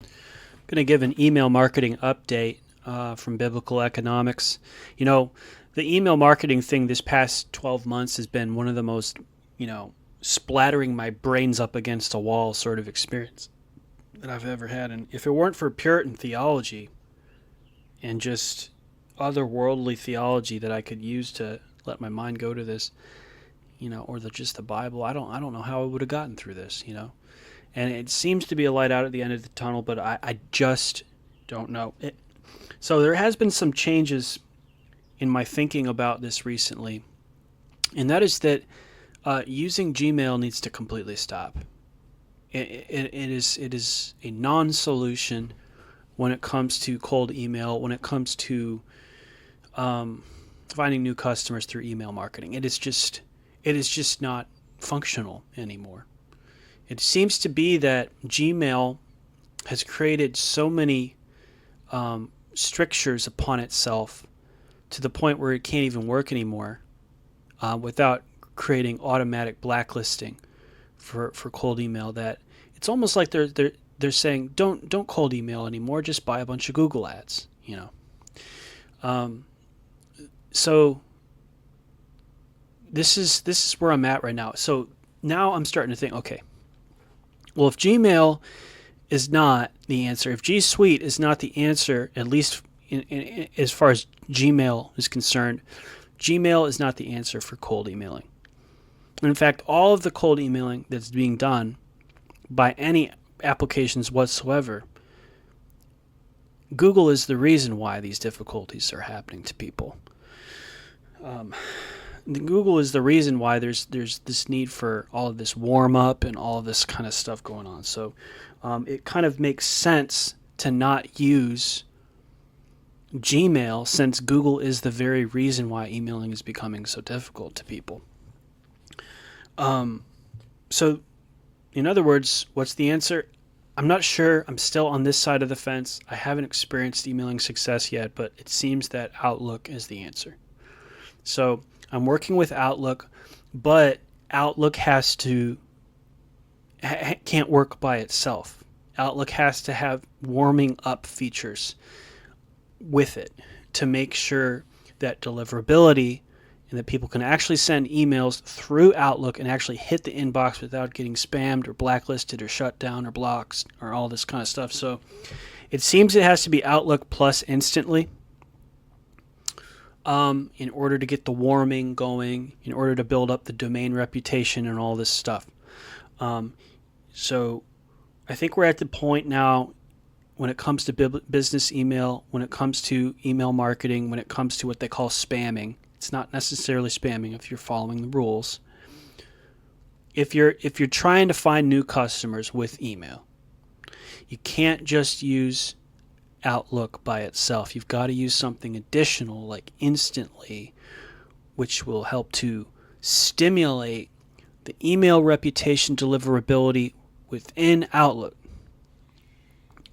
Going to give an email marketing update from Biblical Economics. You know, the email marketing thing this past 12 months has been one of the most, splattering my brains up against a wall sort of experience that I've ever had. And if it weren't for Puritan theology and just otherworldly theology that I could use to let my mind go to this, or just the Bible, I don't know how I would have gotten through this, And it seems to be a light out at the end of the tunnel, but I just don't know. So there has been some changes in my thinking about this recently, and that is that using Gmail needs to completely stop. It is a non-solution when it comes to cold email, when it comes to finding new customers through email marketing. It is just not functional anymore. It seems to be that Gmail has created so many strictures upon itself to the point where it can't even work anymore without creating automatic blacklisting for cold email, that it's almost like they're saying don't cold email anymore, just buy a bunch of Google ads, So this is where I'm at right now. So now I'm starting to think, okay, well, if Gmail is not the answer, if G Suite is not the answer, at least as far as Gmail is concerned, Gmail is not the answer for cold emailing. And in fact, all of the cold emailing that's being done by any applications whatsoever, Google is the reason why these difficulties are happening to people. Google is the reason why there's this need for all of this warm up and all of this kind of stuff going on. So it kind of makes sense to not use Gmail, since Google is the very reason why emailing is becoming so difficult to people. So in other words, what's the answer? I'm not sure. I'm still on this side of the fence. I haven't experienced emailing success yet, but it seems that Outlook is the answer. So I'm working with Outlook, but Outlook can't work by itself. Outlook has to have warming up features with it to make sure that deliverability and that people can actually send emails through Outlook and actually hit the inbox without getting spammed or blacklisted or shut down or blocked or all this kind of stuff. So it seems it has to be Outlook plus instantly. In order to get the warming going, in order to build up the domain reputation and all this stuff. So I think we're at the point now when it comes to business email, when it comes to email marketing, when it comes to what they call spamming. It's not necessarily spamming if you're following the rules. If you're trying to find new customers with email, you can't just use Outlook by itself. You've got to use something additional like Instantly, which will help to stimulate the email reputation deliverability within Outlook.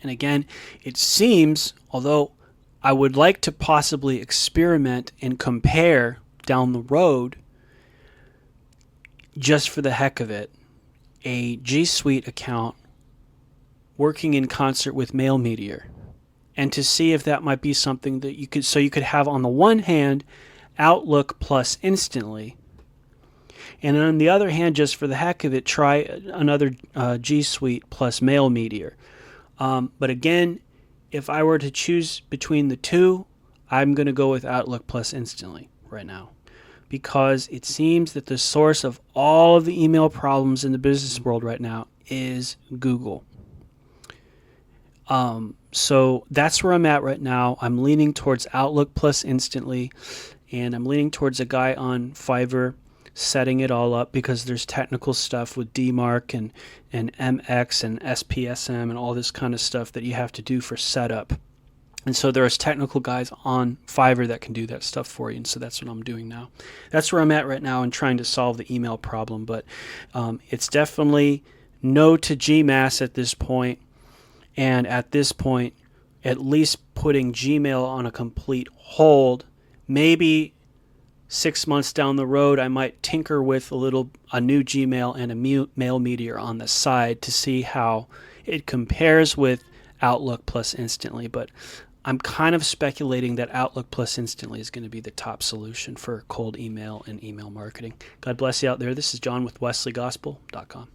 And again, it seems, although I would like to possibly experiment and compare down the road, just for the heck of it, a G Suite account working in concert with Mailmeteor, and to see if that might be something that you could have on the one hand Outlook plus Instantly, and on the other hand, just for the heck of it, try another G Suite plus Mailmeteor. But again, if I were to choose between the two, I'm going to go with Outlook plus Instantly right now, because it seems that the source of all of the email problems in the business world right now is Google. So that's where I'm at right now. I'm leaning towards Outlook plus Instantly, and I'm leaning towards a guy on Fiverr setting it all up, because there's technical stuff with DMARC and MX and SPSM and all this kind of stuff that you have to do for setup. And so there's technical guys on Fiverr that can do that stuff for you. And so that's what I'm doing now. That's where I'm at right now in trying to solve the email problem. But it's definitely no to GMass at this point. And at this point, at least putting Gmail on a complete hold. Maybe 6 months down the road, I might tinker with a new Gmail and a Mailmeteor on the side to see how it compares with Outlook plus Instantly, but I'm kind of speculating that Outlook plus Instantly is going to be the top solution for cold email and email marketing. God bless you out there. This is John with WesleyGospel.com.